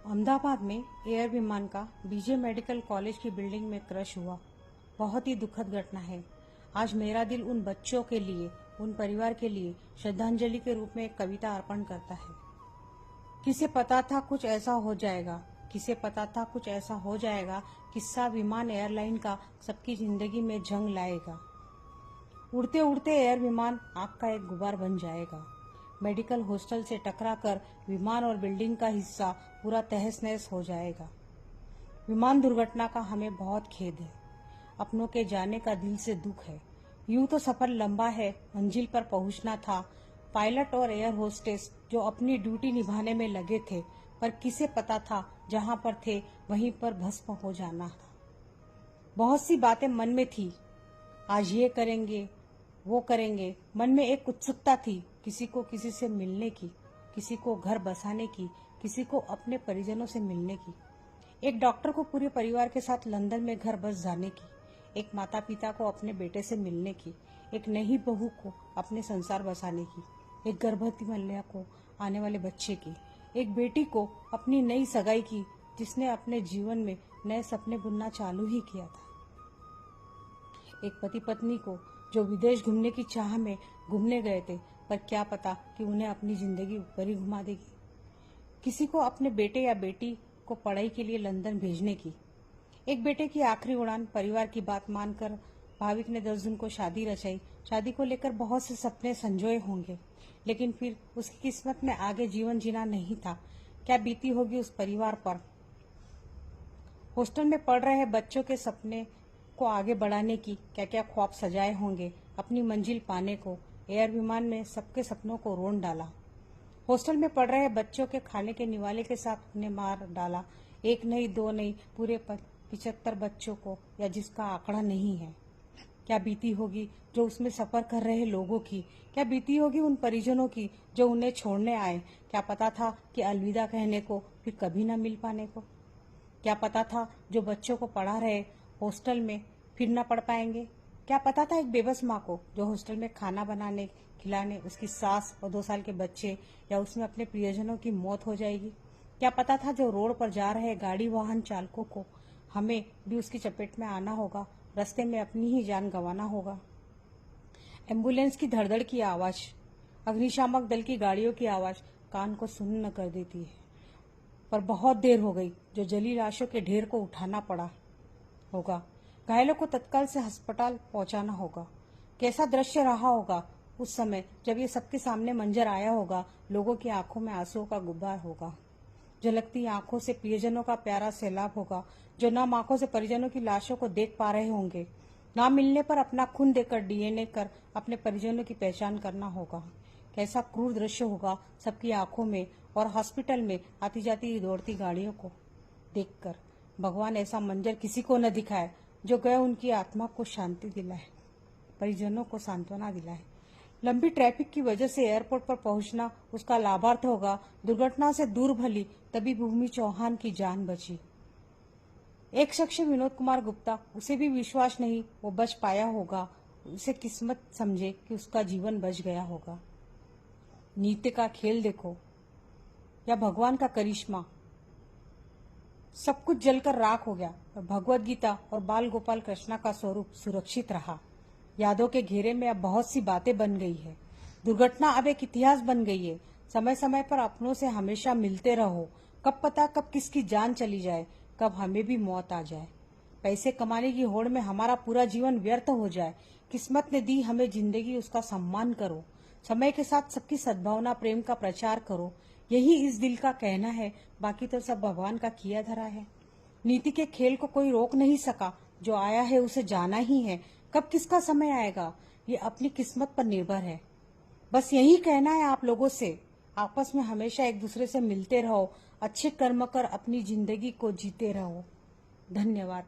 अहमदाबाद में एयर विमान का बीजे मेडिकल कॉलेज की बिल्डिंग में क्रश हुआ। बहुत ही दुखद घटना है। आज मेरा दिल उन बच्चों के लिए, उन परिवार के लिए श्रद्धांजलि के रूप में एक कविता अर्पण करता है। किसे पता था कुछ ऐसा हो जाएगा, किसे पता था कुछ ऐसा हो जाएगा। किस्सा विमान एयरलाइन का सबकी जिंदगी में जंग लाएगा। उड़ते उड़ते एयर विमान आग का एक गुबार बन जाएगा। मेडिकल हॉस्टल से टकराकर विमान और बिल्डिंग का हिस्सा पूरा तहस नहस हो जाएगा। विमान दुर्घटना का हमें बहुत खेद है। अपनों के जाने का दिल से दुख है। यूं तो सफर लंबा है, मंजिल पर पहुंचना था। पायलट और एयर होस्टेस जो अपनी ड्यूटी निभाने में लगे थे, पर किसे पता था जहां पर थे वहीं पर भस्म हो जाना था। बहुत सी बातें मन में थी, आज ये करेंगे वो करेंगे। मन में एक उत्सुकता थी, किसी को किसी से मिलने की, किसी को घर बसाने की, किसी को अपने परिजनों से मिलने की। एक डॉक्टर को पूरे परिवार के साथ लंदन में घर बस जाने की, एक माता पिता को अपने बेटे से मिलने की, एक नई बहू को अपने संसार बसाने की, एक गर्भवती महिला को आने वाले बच्चे की, एक बेटी को अपनी नई सगाई की, जिसने अपने जीवन में नए सपने बुनना चालू ही किया था। एक पति पत्नी को जो विदेश घूमने की चाह में घूमने गए थे, पर क्या पता कि उन्हें अपनी जिंदगी ऊपर ही घुमा देगी। किसी को अपने बेटे या बेटी को पढ़ाई के लिए लंदन भेजने की। एक बेटे की आखिरी उड़ान, परिवार की बात मानकर भाविक ने 10 जून को शादी रचाई। शादी को लेकर बहुत से सपने संजोए होंगे, लेकिन फिर उसकी किस्मत में आगे जीवन जीना नहीं था। क्या बीती होगी उस परिवार पर। हॉस्टल में पढ़ रहे बच्चों के सपने को आगे बढ़ाने की क्या क्या ख्वाब सजाए होंगे। अपनी मंजिल पाने को एयर विमान में सबके सपनों को रोन डाला। हॉस्टल में पढ़ रहे बच्चों के खाने के निवाले के साथ उन्हें मार डाला। एक नहीं, दो नहीं, पूरे 75 बच्चों को, या जिसका आंकड़ा नहीं है। क्या बीती होगी जो उसमें सफर कर रहे लोगों की। क्या बीती होगी उन परिजनों की जो उन्हें छोड़ने आए। क्या पता था कि अलविदा कहने को, फिर कभी न मिल पाने को। क्या पता था जो बच्चों को पढ़ा रहे हॉस्टल में फिर न पढ़ पाएंगे। क्या पता था एक बेबस माँ को जो हॉस्टल में खाना बनाने खिलाने उसकी सास और 2 साल के बच्चे या उसमें अपने प्रियजनों की मौत हो जाएगी। क्या पता था जो रोड पर जा रहे गाड़ी वाहन चालकों को हमें भी उसकी चपेट में आना होगा, रास्ते में अपनी ही जान गंवाना होगा। एम्बुलेंस की धड़धड़ की आवाज, अग्निशामक दल की गाड़ियों की आवाज कान को सुन्न कर देती है। पर बहुत देर हो गई जो जली लाशों के ढेर को उठाना पड़ा होगा। घायलों को तत्काल से अस्पताल पहुंचाना होगा। कैसा दृश्य रहा होगा उस समय जब ये सबके सामने मंजर आया होगा। लोगों की आंखों में आंसुओं का गुब्बार होगा। झलकती आंखों से प्रियजनों का प्यारा सैलाब होगा, जो नम आंखों से परिजनों की लाशों को देख पा रहे होंगे। ना मिलने पर अपना खून देकर डीएनए कर अपने परिजनों की पहचान करना होगा। कैसा क्रूर दृश्य होगा सबकी आंखों में, और हॉस्पिटल में आती जाती दौड़ती गाड़ियों को देखकर। भगवान ऐसा मंजर किसी को न दिखाए जो गए उनकी आत्मा को शांति दिलाए, परिजनों को सांत्वना दिलाए। लंबी ट्रैफिक की वजह से एयरपोर्ट पर पहुंचना उसका लाभार्थ होगा। दुर्घटना से दूर भली, तभी भूमि चौहान की जान बची। एक शख्स विनोद कुमार गुप्ता, उसे भी विश्वास नहीं वो बच पाया होगा। उसे किस्मत समझे कि उसका जीवन बच गया होगा। नीति का खेल देखो या भगवान का करिश्मा, सब कुछ जलकर राख हो गया, और भगवत गीता और बाल गोपाल कृष्णा का स्वरूप सुरक्षित रहा। यादों के घेरे में अब बहुत सी बातें बन गई है। दुर्घटना अब एक इतिहास बन गई है। समय समय पर अपनों से हमेशा मिलते रहो। कब पता कब किसकी जान चली जाए, कब हमें भी मौत आ जाए। पैसे कमाने की होड़ में हमारा पूरा जीवन व्यर्थ हो जाए। किस्मत ने दी हमें जिंदगी, उसका सम्मान करो। समय के साथ सबकी सद्भावना प्रेम का प्रचार करो। यही इस दिल का कहना है, बाकी तो सब भगवान का किया धरा है। नीति के खेल को कोई रोक नहीं सका, जो आया है उसे जाना ही है। कब किसका समय आएगा ये अपनी किस्मत पर निर्भर है। बस यही कहना है आप लोगों से, आपस में हमेशा एक दूसरे से मिलते रहो, अच्छे कर्म कर अपनी जिंदगी को जीते रहो। धन्यवाद।